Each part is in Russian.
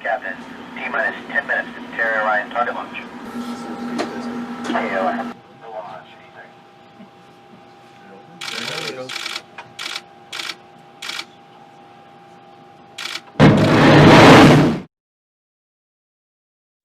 Captain. T-minus 10 minutes to Terra Orion target launch. KOM. No launch, anything.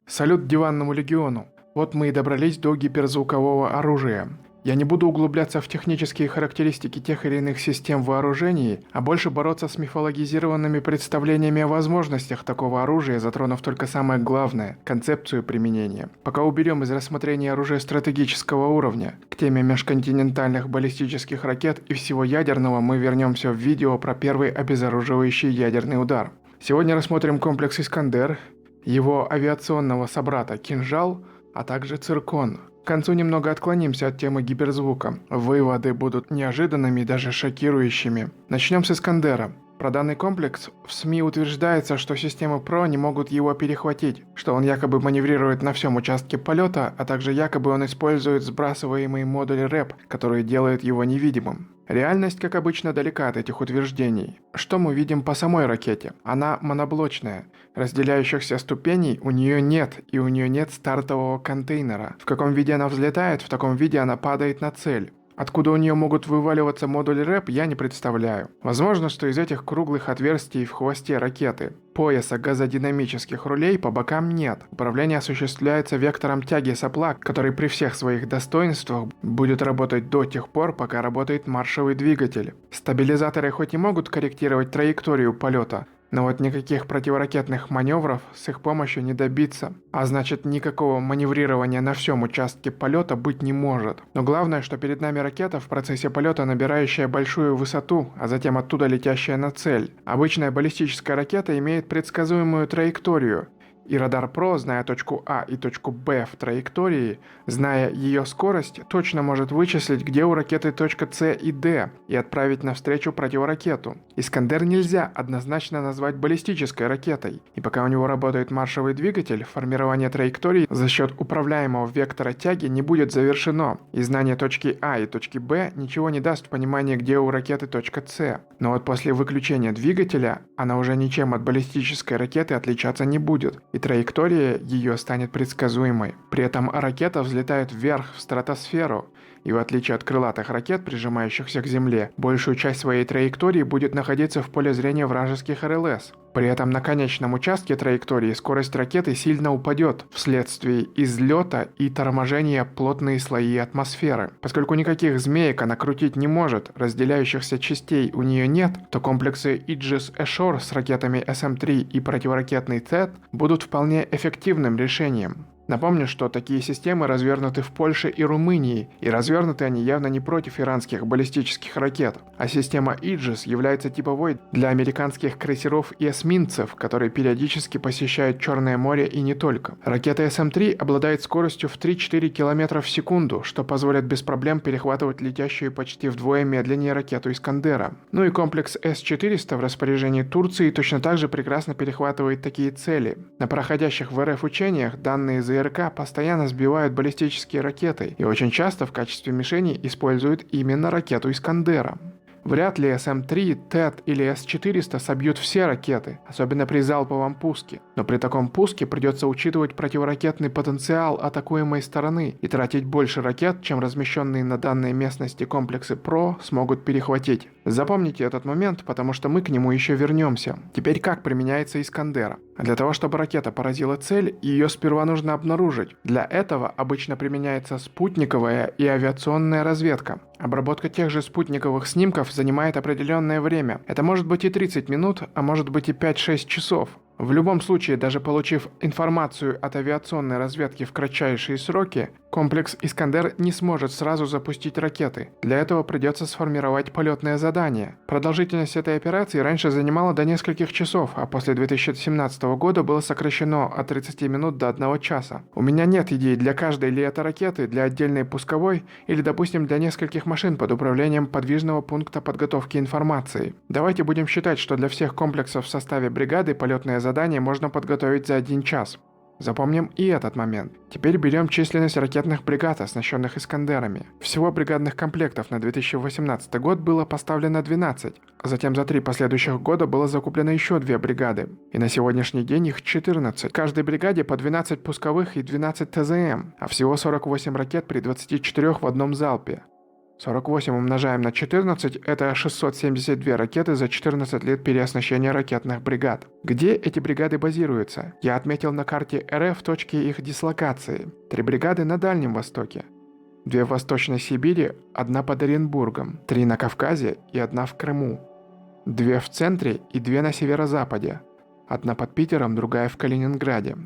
Салют диванному легиону. Вот мы и добрались до гиперзвукового оружия. Я не буду углубляться в технические характеристики тех или иных систем вооружений, а больше бороться с мифологизированными представлениями о возможностях такого оружия, затронув только самое главное – концепцию применения. Пока уберем из рассмотрения оружия стратегического уровня, к теме межконтинентальных баллистических ракет и всего ядерного мы вернемся в видео про первый обезоруживающий ядерный удар. Сегодня рассмотрим комплекс «Искандер», его авиационного собрата «Кинжал», а также «Циркон». К концу немного отклонимся от темы гиперзвука. Выводы будут неожиданными и даже шокирующими. Начнем с «Искандера». Про данный комплекс в СМИ утверждается, что системы ПРО не могут его перехватить, что он якобы маневрирует на всем участке полета, а также якобы он использует сбрасываемые модули РЭП, которые делают его невидимым. Реальность, как обычно, далека от этих утверждений. Что мы видим по самой ракете? Она моноблочная. Разделяющихся ступеней у нее нет, и у нее нет стартового контейнера. В каком виде она взлетает, в таком виде она падает на цель. Откуда у нее могут вываливаться модули РЭП, я не представляю. Возможно, что из этих круглых отверстий в хвосте ракеты. Пояса газодинамических рулей по бокам нет. Управление осуществляется вектором тяги сопла, который при всех своих достоинствах будет работать до тех пор, пока работает маршевый двигатель. Стабилизаторы хоть и могут корректировать траекторию полета, но вот никаких противоракетных маневров с их помощью не добиться. А значит, никакого маневрирования на всем участке полета быть не может. Но главное, что перед нами ракета в процессе полета, набирающая большую высоту, а затем оттуда летящая на цель. Обычная баллистическая ракета имеет предсказуемую траекторию. И радар ПРО, зная точку А и точку Б в траектории, зная ее скорость, точно может вычислить, где у ракеты точка С и Д, и отправить навстречу противоракету. «Искандер» нельзя однозначно назвать баллистической ракетой, и пока у него работает маршевый двигатель, формирование траектории за счет управляемого вектора тяги не будет завершено, и знание точки А и точки Б ничего не даст в понимании, где у ракеты точка С. Но вот после выключения двигателя она уже ничем от баллистической ракеты отличаться не будет, и траектория ее станет предсказуемой. При этом ракета взлетает вверх в стратосферу, и в отличие от крылатых ракет, прижимающихся к Земле, большую часть своей траектории будет находиться в поле зрения вражеских РЛС. При этом на конечном участке траектории скорость ракеты сильно упадет вследствие излета и торможения плотные слои атмосферы. Поскольку никаких змеек она крутить не может, разделяющихся частей у нее нет, то комплексы Aegis Ashore с ракетами SM-3 и противоракетный THAAD будут вполне эффективным решением. Напомню, что такие системы развернуты в Польше и Румынии, и развернуты они явно не против иранских баллистических ракет, а система Aegis является типовой для американских крейсеров и эсминцев, которые периодически посещают Черное море и не только. Ракета SM-3 обладает скоростью в 3-4 км в секунду, что позволит без проблем перехватывать летящую почти вдвое медленнее ракету Искандера. Ну и комплекс С-400 в распоряжении Турции точно так же прекрасно перехватывает такие цели. На проходящих в РФ учениях данные ЗРК постоянно сбивают баллистические ракеты и очень часто в качестве мишени используют именно ракету Искандера. Вряд ли SM-3, THAAD или С-400 собьют все ракеты, особенно при залповом пуске. Но при таком пуске придется учитывать противоракетный потенциал атакуемой стороны и тратить больше ракет, чем размещенные на данной местности комплексы ПРО смогут перехватить. Запомните этот момент, потому что мы к нему еще вернемся. Теперь как применяется Искандер? Для того, чтобы ракета поразила цель, ее сперва нужно обнаружить. Для этого обычно применяется спутниковая и авиационная разведка. Обработка тех же спутниковых снимков занимает определенное время. Это может быть и 30 минут, а может быть и 5-6 часов. В любом случае, даже получив информацию от авиационной разведки в кратчайшие сроки, комплекс «Искандер» не сможет сразу запустить ракеты. Для этого придется сформировать полетное задание. Продолжительность этой операции раньше занимала до нескольких часов, а после 2017 года было сокращено от 30 минут до 1 часа. У меня нет идей для каждой ли это ракеты, для отдельной пусковой или, допустим, для нескольких машин под управлением подвижного пункта подготовки информации. Давайте будем считать, что для всех комплексов в составе бригады полетное задание можно подготовить за 1 час. Запомним и этот момент. Теперь берем численность ракетных бригад, оснащенных «Искандерами». Всего бригадных комплектов на 2018 год было поставлено 12, а затем за 3 последующих года было закуплено еще 2 бригады. И на сегодняшний день их 14. В каждой бригаде по 12 пусковых и 12 ТЗМ, а всего 48 ракет при 24 в одном залпе. 48 умножаем на 14 – это 672 ракеты за 14 лет переоснащения ракетных бригад. Где эти бригады базируются? Я отметил на карте РФ точки их дислокации. 3 бригады на Дальнем Востоке, 2 в Восточной Сибири, 1 под Оренбургом, 3 на Кавказе и 1 в Крыму, 2 в центре и 2 на северо-западе, 1 под Питером, другая в Калининграде.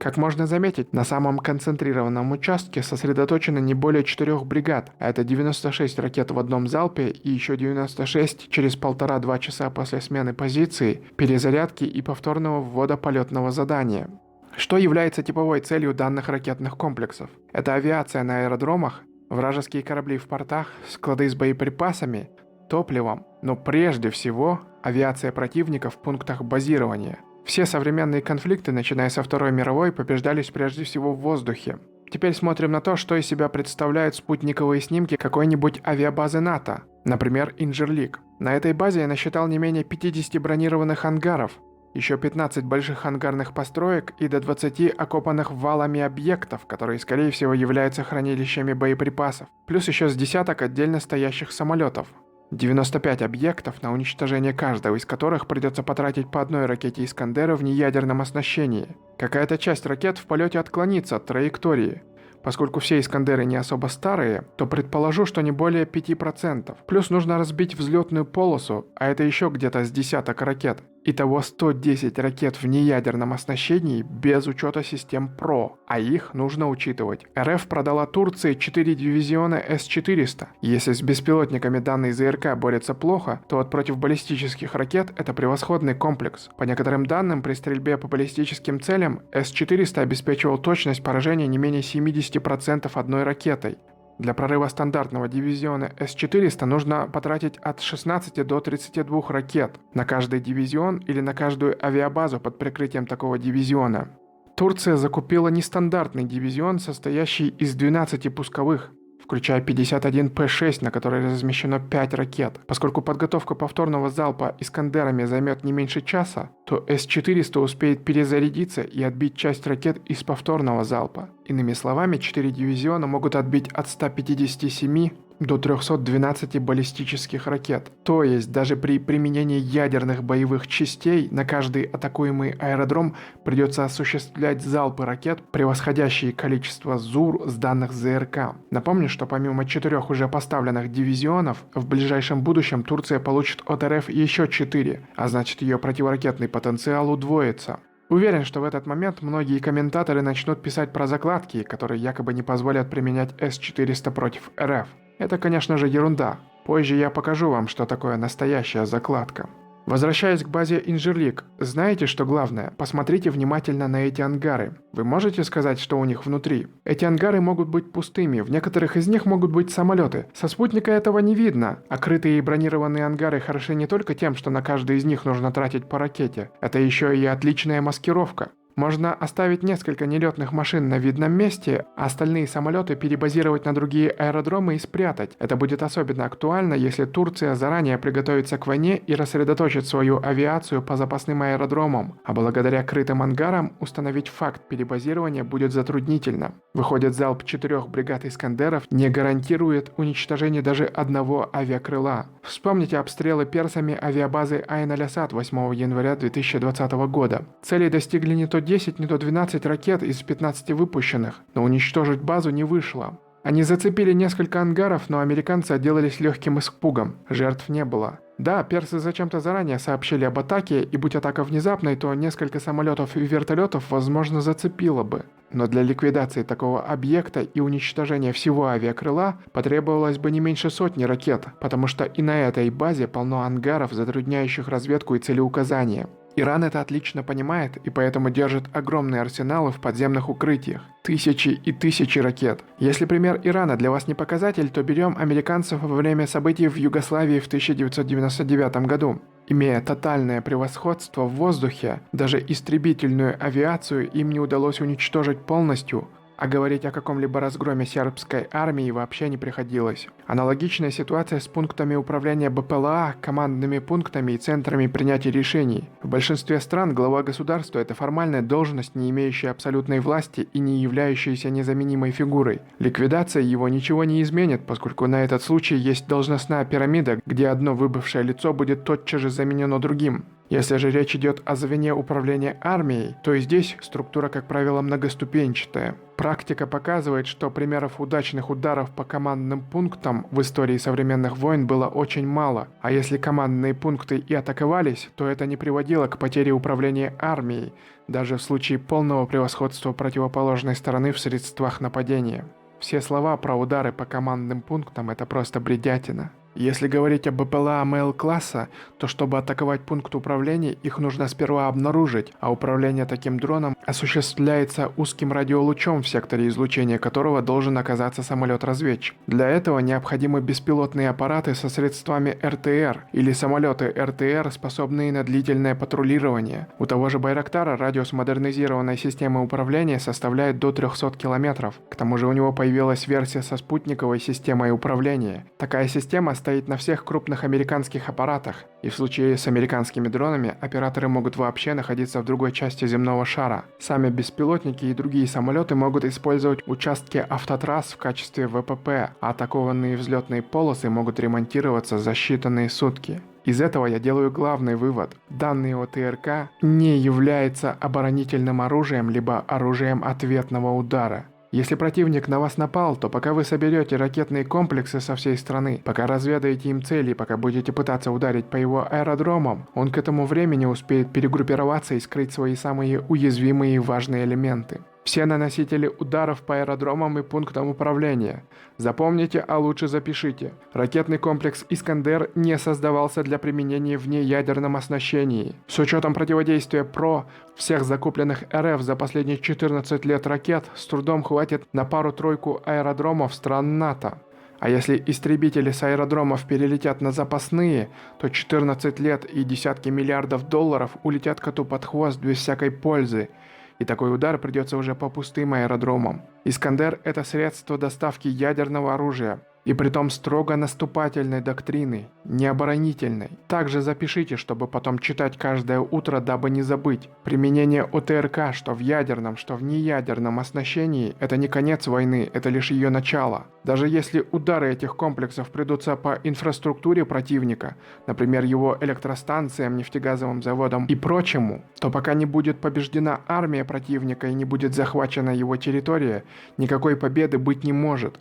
Как можно заметить, на самом концентрированном участке сосредоточено не более 4 бригад, а это 96 ракет в одном залпе и еще 96 через 1,5-2 часа после смены позиции, перезарядки и повторного ввода полетного задания. Что является типовой целью данных ракетных комплексов? Это авиация на аэродромах, вражеские корабли в портах, склады с боеприпасами, топливом, но прежде всего авиация противника в пунктах базирования. Все современные конфликты, начиная со Второй мировой, побеждались прежде всего в воздухе. Теперь смотрим на то, что из себя представляют спутниковые снимки какой-нибудь авиабазы НАТО, например, Инжерлик. На этой базе я насчитал не менее 50 бронированных ангаров, еще 15 больших ангарных построек и до 20 окопанных валами объектов, которые, скорее всего, являются хранилищами боеприпасов, плюс еще с десяток отдельно стоящих самолетов. 95 объектов, на уничтожение каждого из которых придется потратить по одной ракете «Искандера» в неядерном оснащении. Какая-то часть ракет в полете отклонится от траектории. Поскольку все «Искандеры» не особо старые, то предположу, что не более 5%. Плюс нужно разбить взлетную полосу, а это еще где-то с десяток ракет. Итого 110 ракет в неядерном оснащении без учета систем ПРО, а их нужно учитывать. РФ продала Турции 4 дивизиона С-400. Если с беспилотниками данный ЗРК борется плохо, то от противобаллистических ракет это превосходный комплекс. По некоторым данным, при стрельбе по баллистическим целям С-400 обеспечивал точность поражения не менее 70% одной ракетой. Для прорыва стандартного дивизиона С-400 нужно потратить от 16 до 32 ракет на каждый дивизион или на каждую авиабазу под прикрытием такого дивизиона. Турция закупила нестандартный дивизион, состоящий из 12 пусковых, включая 51 П-6, на которой размещено 5 ракет. Поскольку подготовка повторного залпа «Искандерами» займет не меньше часа, то С-400 успеет перезарядиться и отбить часть ракет из повторного залпа. Иными словами, 4 дивизиона могут отбить от 157 до 312 баллистических ракет. То есть, даже при применении ядерных боевых частей на каждый атакуемый аэродром придется осуществлять залпы ракет, превосходящие количество ЗУР с данных ЗРК. Напомню, что помимо 4 уже поставленных дивизионов, в ближайшем будущем Турция получит от РФ еще 4, а значит ее противоракетный потенциал удвоится. Уверен, что в этот момент многие комментаторы начнут писать про закладки, которые якобы не позволят применять С-400 против РФ. Это, конечно же, ерунда. Позже я покажу вам, что такое настоящая закладка. Возвращаясь к базе Инжерлик, знаете, что главное? Посмотрите внимательно на эти ангары. Вы можете сказать, что у них внутри? Эти ангары могут быть пустыми, в некоторых из них могут быть самолеты. Со спутника этого не видно. А крытые и бронированные ангары хороши не только тем, что на каждый из них нужно тратить по ракете. Это еще и отличная маскировка. Можно оставить несколько нелетных машин на видном месте, а остальные самолеты перебазировать на другие аэродромы и спрятать. Это будет особенно актуально, если Турция заранее приготовится к войне и рассредоточит свою авиацию по запасным аэродромам, а благодаря крытым ангарам установить факт перебазирования будет затруднительно. Выходит, залп 4 бригад «Искандеров» не гарантирует уничтожение даже одного авиакрыла. Вспомните обстрелы персами авиабазы Айн-аль-Асад 8 января 2020 года. Цели достигли не то 10, не то 12 ракет из 15 выпущенных, но уничтожить базу не вышло. Они зацепили несколько ангаров, но американцы отделались легким испугом, жертв не было. Да, персы зачем-то заранее сообщили об атаке, и будь атака внезапной, то несколько самолетов и вертолетов, возможно, зацепило бы. Но для ликвидации такого объекта и уничтожения всего авиакрыла потребовалось бы не меньше сотни ракет, потому что и на этой базе полно ангаров, затрудняющих разведку и целеуказание. Иран это отлично понимает и поэтому держит огромные арсеналы в подземных укрытиях. Тысячи и тысячи ракет. Если пример Ирана для вас не показатель, то берем американцев во время событий в Югославии в 1999 году. Имея тотальное превосходство в воздухе, даже истребительную авиацию им не удалось уничтожить полностью, а говорить о каком-либо разгроме сербской армии вообще не приходилось. Аналогичная ситуация с пунктами управления БПЛА, командными пунктами и центрами принятия решений. В большинстве стран глава государства – это формальная должность, не имеющая абсолютной власти и не являющаяся незаменимой фигурой. Ликвидация его ничего не изменит, поскольку на этот случай есть должностная пирамида, где одно выбывшее лицо будет тотчас же заменено другим. Если же речь идет о звене управления армией, то и здесь структура, как правило, многоступенчатая. Практика показывает, что примеров удачных ударов по командным пунктам в истории современных войн было очень мало, а если командные пункты и атаковались, то это не приводило к потере управления армией, даже в случае полного превосходства противоположной стороны в средствах нападения. Все слова про удары по командным пунктам – это просто бредятина. Если говорить о БПЛА МЛ-класса, то чтобы атаковать пункт управления, их нужно сперва обнаружить, а управление таким дроном осуществляется узким радиолучом, в секторе излучения которого должен оказаться самолет-разведчик. Для этого необходимы беспилотные аппараты со средствами РТР или самолеты РТР, способные на длительное патрулирование. У того же Байрактара радиус модернизированной системы управления составляет до 300 километров. К тому же у него появилась версия со спутниковой системой управления. Такая система стоит на всех крупных американских аппаратах, и в случае с американскими дронами операторы могут вообще находиться в другой части земного шара. Сами беспилотники и другие самолеты могут использовать участки автотрасс в качестве ВПП, а атакованные взлетные полосы могут ремонтироваться за считанные сутки. Из этого я делаю главный вывод. Данный ОТРК не является оборонительным оружием либо оружием ответного удара. Если противник на вас напал, то пока вы соберете ракетные комплексы со всей страны, пока разведаете им цели, пока будете пытаться ударить по его аэродромам, он к этому времени успеет перегруппироваться и скрыть свои самые уязвимые и важные элементы. Все наносители ударов по аэродромам и пунктам управления. Запомните, а лучше запишите. Ракетный комплекс «Искандер» не создавался для применения в неядерном оснащении. С учетом противодействия ПРО, всех закупленных РФ за последние 14 лет ракет с трудом хватит на пару-тройку аэродромов стран НАТО. А если истребители с аэродромов перелетят на запасные, то 14 лет и десятки миллиардов долларов улетят коту под хвост без всякой пользы. И такой удар придется уже по пустым аэродромам. «Искандер» — это средство доставки ядерного оружия, и притом строго наступательной доктрины, не оборонительной. Также запишите, чтобы потом читать каждое утро, дабы не забыть. Применение ОТРК, что в ядерном, что в неядерном оснащении, это не конец войны, это лишь ее начало. Даже если удары этих комплексов придутся по инфраструктуре противника, например, его электростанциям, нефтегазовым заводам и прочему, то пока не будет побеждена армия противника и не будет захвачена его территория, никакой победы быть не может.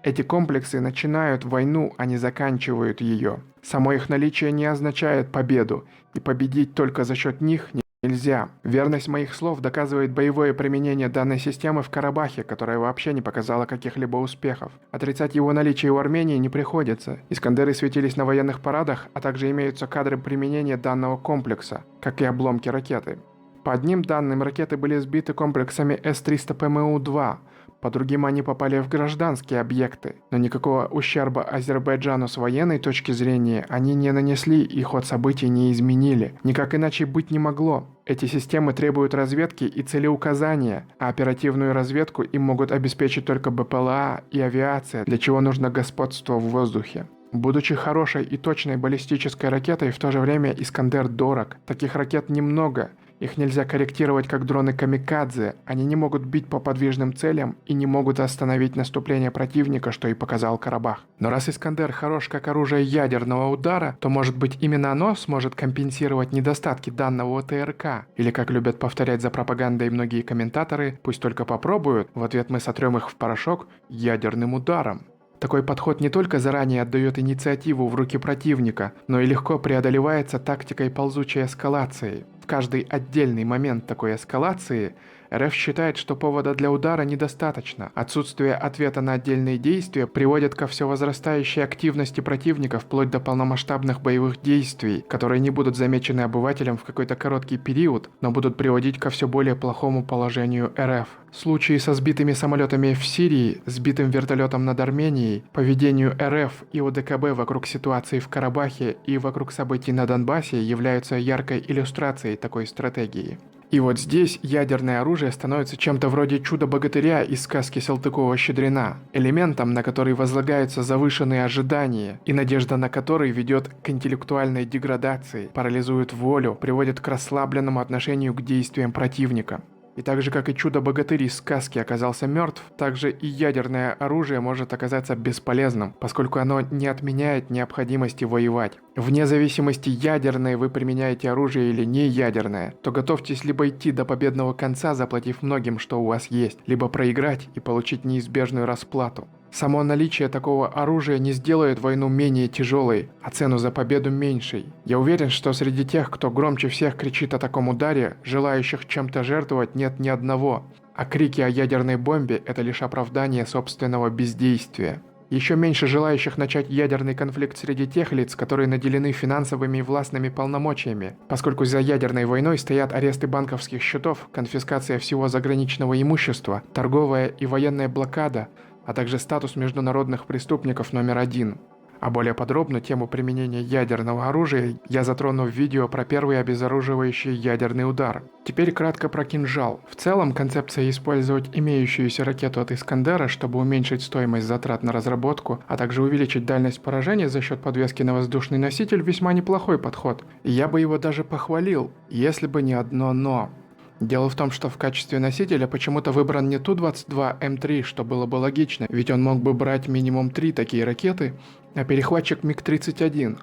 Эти комплексы начинают войну, а не заканчивают ее. Само их наличие не означает победу, и победить только за счет них нельзя. Верность моих слов доказывает боевое применение данной системы в Карабахе, которая вообще не показала каких-либо успехов. Отрицать его наличие у Армении не приходится. Искандеры светились на военных парадах, а также имеются кадры применения данного комплекса, как и обломки ракеты. По одним данным, ракеты были сбиты комплексами С-300 ПМУ-2, по другим они попали в гражданские объекты, но никакого ущерба Азербайджану с военной точки зрения они не нанесли и ход событий не изменили. Никак иначе быть не могло. Эти системы требуют разведки и целеуказания, а оперативную разведку им могут обеспечить только БПЛА и авиация, для чего нужно господство в воздухе. Будучи хорошей и точной баллистической ракетой, в то же время «Искандер» дорог. Таких ракет немного. Их нельзя корректировать как дроны камикадзе, они не могут бить по подвижным целям и не могут остановить наступление противника, что и показал Карабах. Но раз «Искандер» хорош как оружие ядерного удара, то может быть именно оно сможет компенсировать недостатки данного ОТРК. Или, как любят повторять за пропагандой многие комментаторы, пусть только попробуют, в ответ мы сотрем их в порошок ядерным ударом. Такой подход не только заранее отдает инициативу в руки противника, но и легко преодолевается тактикой ползучей эскалации. В каждый отдельный момент такой эскалации РФ считает, что повода для удара недостаточно. Отсутствие ответа на отдельные действия приводит ко все возрастающей активности противника вплоть до полномасштабных боевых действий, которые не будут замечены обывателем в какой-то короткий период, но будут приводить ко все более плохому положению РФ. Случаи со сбитыми самолетами в Сирии, сбитым вертолетом над Арменией, поведению РФ и ОДКБ вокруг ситуации в Карабахе и вокруг событий на Донбассе являются яркой иллюстрацией такой стратегии. И вот здесь ядерное оружие становится чем-то вроде чуда-богатыря из сказки Салтыкова-Щедрина, элементом, на который возлагаются завышенные ожидания, и надежда на который ведет к интеллектуальной деградации, парализует волю, приводит к расслабленному отношению к действиям противника. И так же, как и чудо-богатырь из сказки оказался мертв, так же и ядерное оружие может оказаться бесполезным, поскольку оно не отменяет необходимости воевать. Вне зависимости, ядерное вы применяете оружие или не ядерное, то готовьтесь либо идти до победного конца, заплатив многим, что у вас есть, либо проиграть и получить неизбежную расплату. Само наличие такого оружия не сделает войну менее тяжелой, а цену за победу меньшей. Я уверен, что среди тех, кто громче всех кричит о таком ударе, желающих чем-то жертвовать нет ни одного, а крики о ядерной бомбе – это лишь оправдание собственного бездействия. Еще меньше желающих начать ядерный конфликт среди тех лиц, которые наделены финансовыми и властными полномочиями, поскольку за ядерной войной стоят аресты банковских счетов, конфискация всего заграничного имущества, торговая и военная блокада, а также статус международных преступников номер 1. А более подробно тему применения ядерного оружия я затрону в видео про первый обезоруживающий ядерный удар. Теперь кратко про кинжал. В целом, концепция использовать имеющуюся ракету от Искандера, чтобы уменьшить стоимость затрат на разработку, а также увеличить дальность поражения за счет подвески на воздушный носитель, весьма неплохой подход. И я бы его даже похвалил, если бы не одно «но». Дело в том, что в качестве носителя почему-то выбран не Ту-22М3, что было бы логично, ведь он мог бы брать минимум 3 такие ракеты, а перехватчик МиГ-31.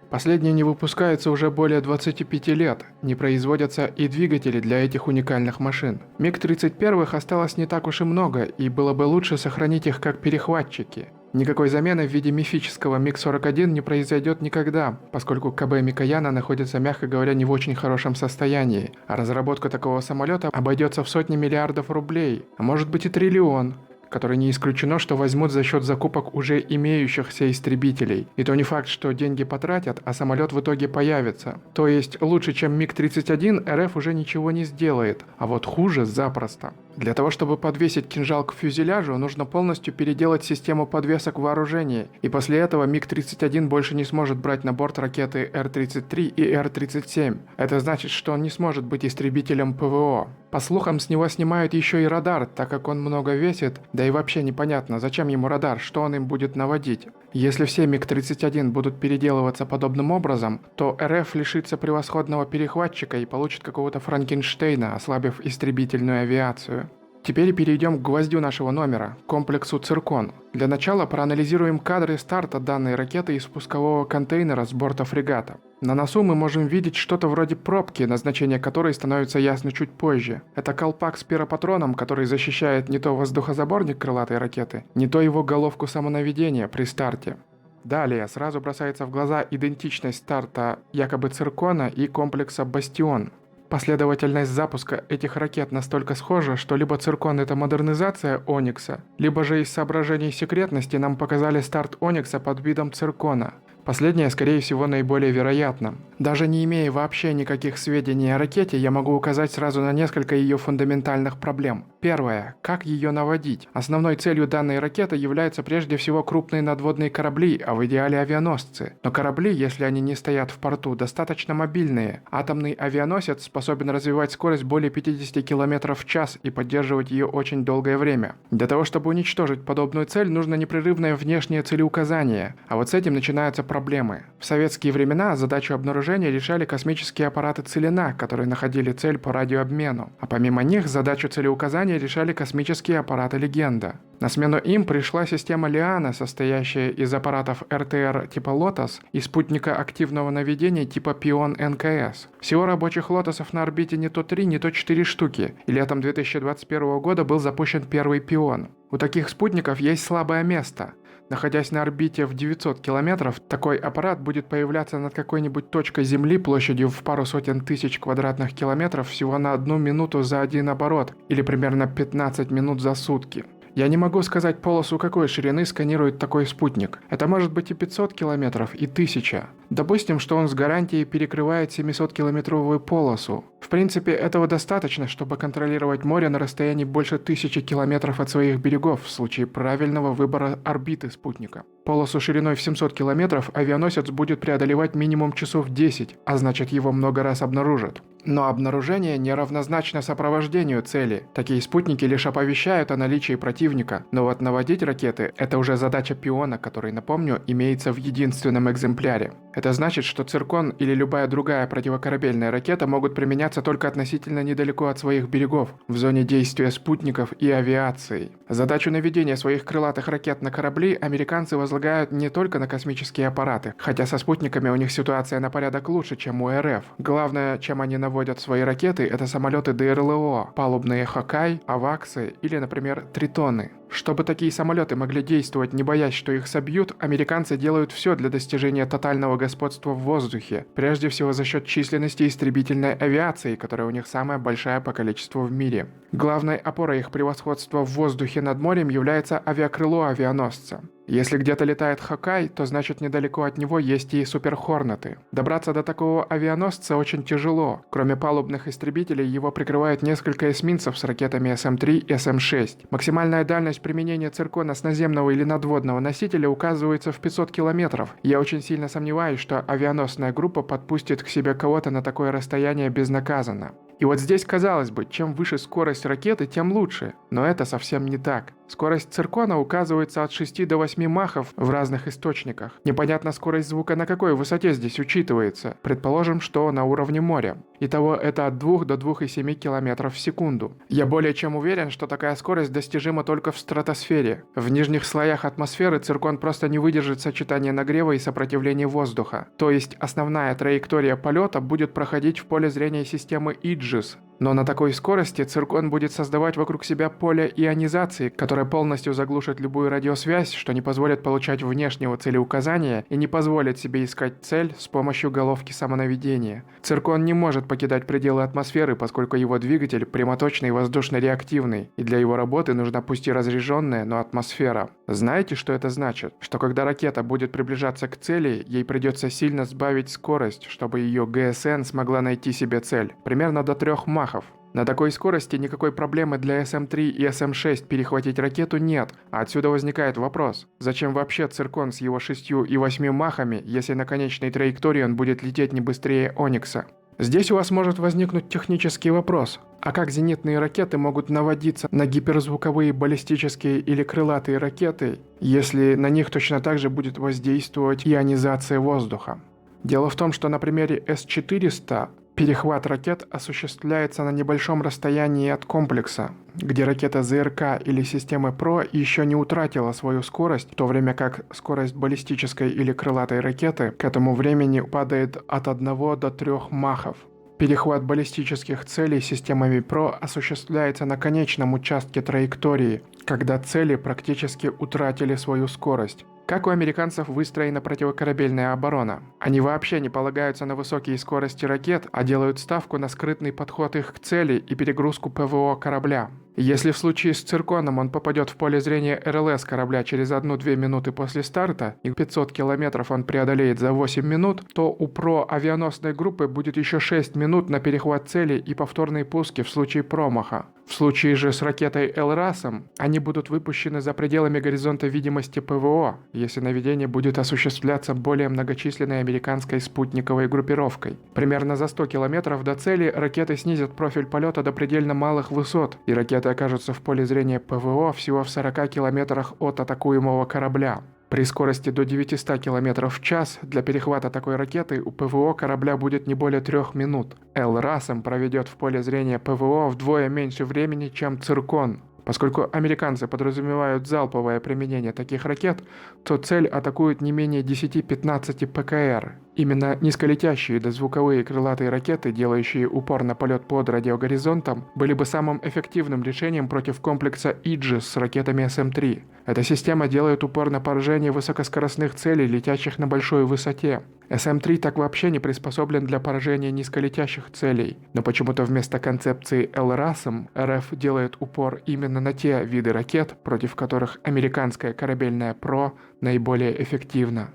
Последние не выпускаются уже более 25 лет, не производятся и двигатели для этих уникальных машин. МиГ-31 осталось не так уж и много, и было бы лучше сохранить их как перехватчики. Никакой замены в виде мифического МиГ-41 не произойдет никогда, поскольку КБ Микояна находится, мягко говоря, не в очень хорошем состоянии, а разработка такого самолета обойдется в сотни миллиардов рублей, а может быть и триллион, который не исключено, что возьмут за счет закупок уже имеющихся истребителей. И то не факт, что деньги потратят, а самолет в итоге появится. То есть лучше, чем МиГ-31, РФ уже ничего не сделает, а вот хуже запросто. Для того, чтобы подвесить кинжал к фюзеляжу, нужно полностью переделать систему подвесок вооружения, и после этого МиГ-31 больше не сможет брать на борт ракеты Р-33 и Р-37. Это значит, что он не сможет быть истребителем ПВО. По слухам, с него снимают еще и радар, так как он много весит, да и вообще непонятно, зачем ему радар, что он им будет наводить. Если все МиГ-31 будут переделываться подобным образом, то РФ лишится превосходного перехватчика и получит какого-то Франкенштейна, ослабив истребительную авиацию. Теперь перейдем к гвоздю нашего номера, комплексу «Циркон». Для начала проанализируем кадры старта данной ракеты из пускового контейнера с борта фрегата. На носу мы можем видеть что-то вроде пробки, назначение которой становится ясно чуть позже. Это колпак с пиропатроном, который защищает не то воздухозаборник крылатой ракеты, не то его головку самонаведения при старте. Далее сразу бросается в глаза идентичность старта якобы «Циркона» и комплекса «Бастион». Последовательность запуска этих ракет настолько схожа, что либо «Циркон» — это модернизация «Оникса», либо же из соображений секретности нам показали старт «Оникса» под видом «Циркона». Последнее, скорее всего, наиболее вероятно. Даже не имея вообще никаких сведений о ракете, я могу указать сразу на несколько ее фундаментальных проблем. Первое. Как ее наводить? Основной целью данной ракеты являются прежде всего крупные надводные корабли, а в идеале авианосцы. Но корабли, если они не стоят в порту, достаточно мобильные. Атомный авианосец способен развивать скорость более 50 км в час и поддерживать ее очень долгое время. Для того, чтобы уничтожить подобную цель, нужно непрерывное внешнее целеуказание. А вот с этим начинаются проблемы. В советские времена задачу обнаружения решали космические аппараты «Целина», которые находили цель по радиообмену. А помимо них задачу целеуказания решали космические аппараты «Легенда». На смену им пришла система «Лиана», состоящая из аппаратов РТР типа «Лотос» и спутника активного наведения типа «Пион НКС». Всего рабочих «Лотосов» на орбите не то 3, не то 4 штуки, и летом 2021 года был запущен первый «Пион». У таких спутников есть слабое место. Находясь на орбите в 900 километров, такой аппарат будет появляться над какой-нибудь точкой Земли площадью в пару сотен тысяч квадратных километров всего на 1 минуту за один оборот, или примерно 15 минут за сутки. Я не могу сказать полосу какой ширины сканирует такой спутник. Это может быть и 500 километров, и 1000. Допустим, что он с гарантией перекрывает 700-километровую полосу. В принципе, этого достаточно, чтобы контролировать море на расстоянии больше 1000 километров от своих берегов в случае правильного выбора орбиты спутника. Полосу шириной в 700 километров авианосец будет преодолевать минимум часов 10, а значит его много раз обнаружат. Но обнаружение не равнозначно сопровождению цели. Такие спутники лишь оповещают о наличии противника, но вот наводить ракеты – это уже задача пиона, который, напомню, имеется в единственном экземпляре. Это значит, что циркон или любая другая противокорабельная ракета могут применяться только относительно недалеко от своих берегов, в зоне действия спутников и авиации. Задачу наведения своих крылатых ракет на корабли американцы возлагают не только на космические аппараты, хотя со спутниками у них ситуация на порядок лучше, чем у РФ. Главное, чем они наводят свои ракеты, это самолеты ДРЛО, палубные Хоккай, Аваксы или, например, Тритоны. Чтобы такие самолеты могли действовать, не боясь, что их собьют, американцы делают все для достижения тотального господства в воздухе, прежде всего за счет численности истребительной авиации, которая у них самая большая по количеству в мире. Главной опорой их превосходства в воздухе над морем является авиакрыло авианосца. Если где-то летает Хоккай, то значит недалеко от него есть и суперхорнеты. Добраться до такого авианосца очень тяжело. Кроме палубных истребителей, его прикрывают несколько эсминцев с ракетами СМ-3 и СМ-6. Максимальная дальность применения циркона с наземного или надводного носителя указывается в 500 километров. Я очень сильно сомневаюсь, что авианосная группа подпустит к себе кого-то на такое расстояние безнаказанно. И вот здесь, казалось бы, чем выше скорость ракеты, тем лучше. Но это совсем не так. Скорость циркона указывается от 6 до 8 махов в разных источниках. Непонятно, скорость звука на какой высоте здесь учитывается. Предположим, что на уровне моря. Итого это от 2 до 2,7 км в секунду. Я более чем уверен, что такая скорость достижима только в стратосфере. В нижних слоях атмосферы циркон просто не выдержит сочетания нагрева и сопротивления воздуха. То есть основная траектория полета будет проходить в поле зрения системы Иджис. Но на такой скорости циркон будет создавать вокруг себя поле ионизации, которое полностью заглушит любую радиосвязь, что не позволит получать внешнего целеуказания и не позволит себе искать цель с помощью головки самонаведения. Циркон не может покидать пределы атмосферы, поскольку его двигатель прямоточный и воздушно-реактивный, и для его работы нужна пусть и разряженная, но атмосфера. Знаете, что это значит? Что когда ракета будет приближаться к цели, ей придется сильно сбавить скорость, чтобы ее ГСН смогла найти себе цель. Примерно до 3 махов. На такой скорости никакой проблемы для СМ-3 и СМ-6 перехватить ракету нет, а отсюда возникает вопрос, зачем вообще циркон с его 6 и 8 махами, если на конечной траектории он будет лететь не быстрее Оникса? Здесь у вас может возникнуть технический вопрос. А как зенитные ракеты могут наводиться на гиперзвуковые баллистические или крылатые ракеты, если на них точно так же будет воздействовать ионизация воздуха? Дело в том, что на примере С-400 перехват ракет осуществляется на небольшом расстоянии от комплекса, где ракета ЗРК или системы ПРО еще не утратила свою скорость, в то время как скорость баллистической или крылатой ракеты к этому времени падает от 1 до 3 махов. Перехват баллистических целей системами ПРО осуществляется на конечном участке траектории, когда цели практически утратили свою скорость. Как у американцев выстроена противокорабельная оборона? Они вообще не полагаются на высокие скорости ракет, а делают ставку на скрытный подход их к цели и перегрузку ПВО корабля. Если в случае с цирконом он попадет в поле зрения РЛС корабля через 1-2 минуты после старта, и 500 километров он преодолеет за 8 минут, то у ПРО авианосной группы будет еще 6 минут на перехват цели и повторные пуски в случае промаха. В случае же с ракетой ЛРАСом они будут выпущены за пределами горизонта видимости ПВО, если наведение будет осуществляться более многочисленной американской спутниковой группировкой. Примерно за 100 километров до цели ракеты снизят профиль полета до предельно малых высот, и ракеты окажутся в поле зрения ПВО всего в 40 километрах от атакуемого корабля. При скорости до 900 км в час для перехвата такой ракеты у ПВО корабля будет не более 3 минут. ЛРАСом проведет в поле зрения ПВО вдвое меньше времени, чем циркон. Поскольку американцы подразумевают залповое применение таких ракет, то цель атакуют не менее 10-15 ПКР. Именно низколетящие дозвуковые крылатые ракеты, делающие упор на полет под радиогоризонтом, были бы самым эффективным решением против комплекса Aegis с ракетами SM-3. Эта система делает упор на поражение высокоскоростных целей, летящих на большой высоте. SM-3 так вообще не приспособлен для поражения низколетящих целей, но почему-то вместо концепции LRASM РФ делает упор именно на те виды ракет, против которых американская корабельная ПРО наиболее эффективна.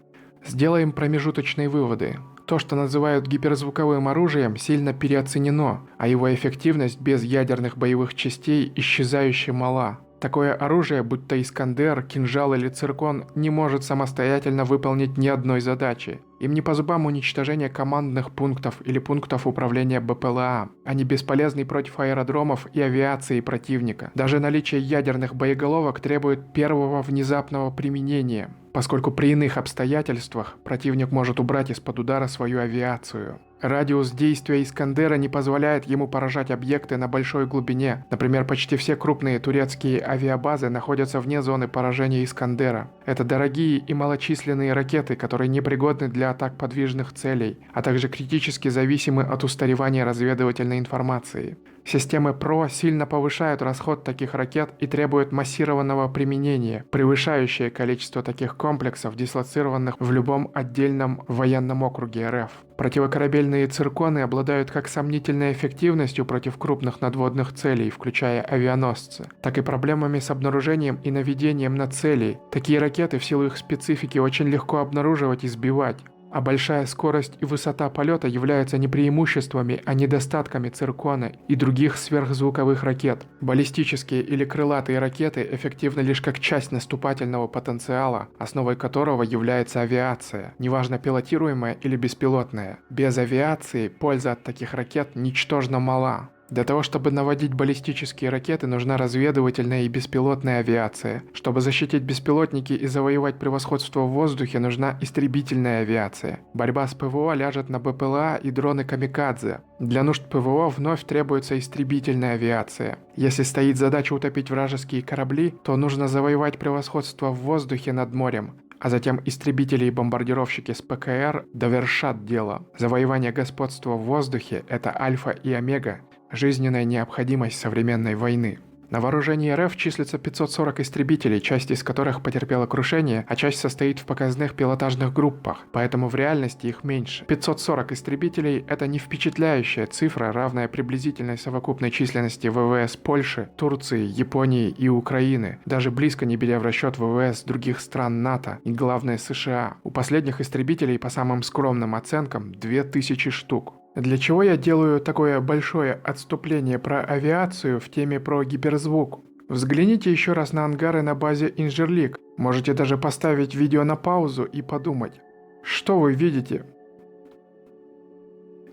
Сделаем промежуточные выводы. То, что называют гиперзвуковым оружием, сильно переоценено, а его эффективность без ядерных боевых частей исчезающе мала. Такое оружие, будь то Искандер, кинжал или циркон, не может самостоятельно выполнить ни одной задачи. Им не по зубам уничтожение командных пунктов или пунктов управления БПЛА. Они бесполезны против аэродромов и авиации противника. Даже наличие ядерных боеголовок требует первого внезапного применения, поскольку при иных обстоятельствах противник может убрать из-под удара свою авиацию. Радиус действия Искандера не позволяет ему поражать объекты на большой глубине. Например, почти все крупные турецкие авиабазы находятся вне зоны поражения Искандера. Это дорогие и малочисленные ракеты, которые непригодны для атак подвижных целей, а также критически зависимы от устаревания разведывательной информации. Системы ПРО сильно повышают расход таких ракет и требуют массированного применения, превышающее количество таких комплексов, дислоцированных в любом отдельном военном округе РФ. Противокорабельные цирконы обладают как сомнительной эффективностью против крупных надводных целей, включая авианосцы, так и проблемами с обнаружением и наведением на цели. Такие ракеты в силу их специфики очень легко обнаруживать и сбивать. А большая скорость и высота полета являются не преимуществами, а недостатками циркона и других сверхзвуковых ракет. Баллистические или крылатые ракеты эффективны лишь как часть наступательного потенциала, основой которого является авиация, неважно пилотируемая или беспилотная. Без авиации польза от таких ракет ничтожно мала. Для того, чтобы наводить баллистические ракеты, нужна разведывательная и беспилотная авиация. Чтобы защитить беспилотники и завоевать превосходство в воздухе, нужна истребительная авиация. Борьба с ПВО ляжет на БПЛА и дроны камикадзе. Для нужд ПВО вновь требуется истребительная авиация. Если стоит задача утопить вражеские корабли, то нужно завоевать превосходство в воздухе над морем. А затем истребители и бомбардировщики с ПКР довершат дело. Завоевание господства в воздухе – это альфа и омега, жизненная необходимость современной войны. На вооружении РФ числится 540 истребителей, часть из которых потерпела крушение, а часть состоит в показных пилотажных группах, поэтому в реальности их меньше. 540 истребителей – это не впечатляющая цифра, равная приблизительной совокупной численности ВВС Польши, Турции, Японии и Украины, даже близко не беря в расчет ВВС других стран НАТО и, главное, США. У последних истребителей, по самым скромным оценкам, 2000 штук. Для чего я делаю такое большое отступление про авиацию в теме про гиперзвук? Взгляните еще раз на ангары на базе Инжерлик. Можете даже поставить видео на паузу и подумать. Что вы видите?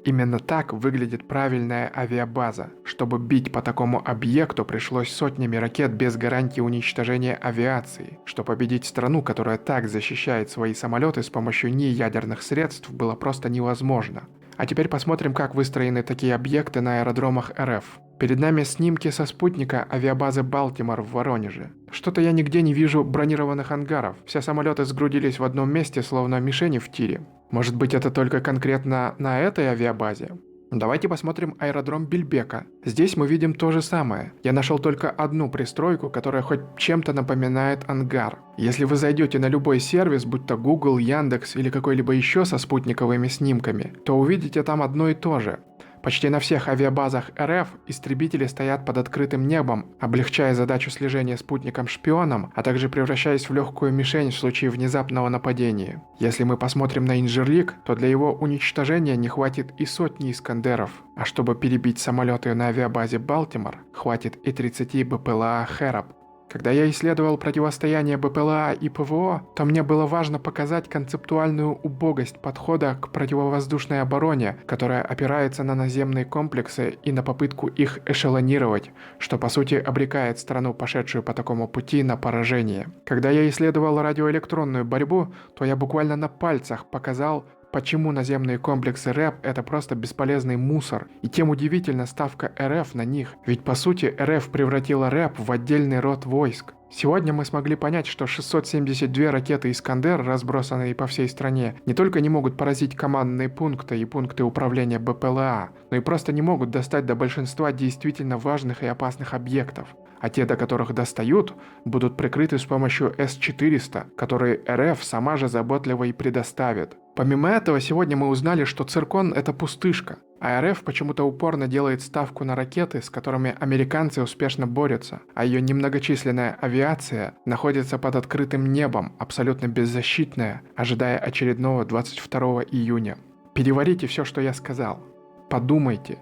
Именно так выглядит правильная авиабаза. Чтобы бить по такому объекту, пришлось сотнями ракет без гарантии уничтожения авиации. Что победить страну, которая так защищает свои самолеты с помощью неядерных средств, было просто невозможно. А теперь посмотрим, как выстроены такие объекты на аэродромах РФ. Перед нами снимки со спутника авиабазы Балтимор в Воронеже. Что-то я нигде не вижу бронированных ангаров. Все самолеты сгрудились в одном месте, словно мишени в тире. Может быть, это только конкретно на этой авиабазе? Давайте посмотрим аэродром Бельбека. Здесь мы видим то же самое. Я нашел только одну пристройку, которая хоть чем-то напоминает ангар. Если вы зайдете на любой сервис, будь то Google, Яндекс или какой-либо еще со спутниковыми снимками, то увидите там одно и то же. Почти на всех авиабазах РФ истребители стоят под открытым небом, облегчая задачу слежения спутником-шпионом, а также превращаясь в легкую мишень в случае внезапного нападения. Если мы посмотрим на Инжерлик, то для его уничтожения не хватит и сотни Искандеров, а чтобы перебить самолеты на авиабазе Балтимор, хватит и 30 БПЛА Хэрап. Когда я исследовал противостояние БПЛА и ПВО, то мне было важно показать концептуальную убогость подхода к противовоздушной обороне, которая опирается на наземные комплексы и на попытку их эшелонировать, что по сути обрекает страну, пошедшую по такому пути, на поражение. Когда я исследовал радиоэлектронную борьбу, то я буквально на пальцах показал, почему наземные комплексы РФ – это просто бесполезный мусор, и тем удивительна ставка РФ на них, ведь по сути РФ превратила РФ в отдельный род войск. Сегодня мы смогли понять, что 672 ракеты «Искандер», разбросанные по всей стране, не только не могут поразить командные пункты и пункты управления БПЛА, но и просто не могут достать до большинства действительно важных и опасных объектов. А те, до которых достают, будут прикрыты с помощью С-400, которые РФ сама же заботливо и предоставит. Помимо этого, сегодня мы узнали, что циркон – это пустышка, а РФ почему-то упорно делает ставку на ракеты, с которыми американцы успешно борются, а ее немногочисленная авиация находится под открытым небом, абсолютно беззащитная, ожидая очередного 22 июня. Переварите все, что я сказал. Подумайте,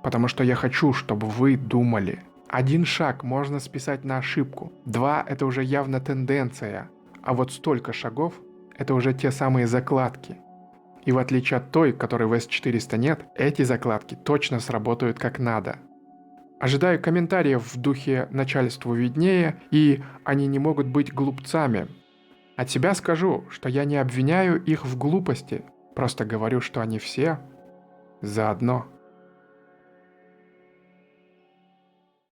потому что я хочу, чтобы вы думали. 1 шаг можно списать на ошибку, 2 – это уже явно тенденция, а вот столько шагов – это уже те самые закладки. И в отличие от той, которой в С-400 нет, эти закладки точно сработают как надо. Ожидаю комментариев в духе «начальству виднее» и «они не могут быть глупцами». От себя скажу, что я не обвиняю их в глупости, просто говорю, что они все заодно.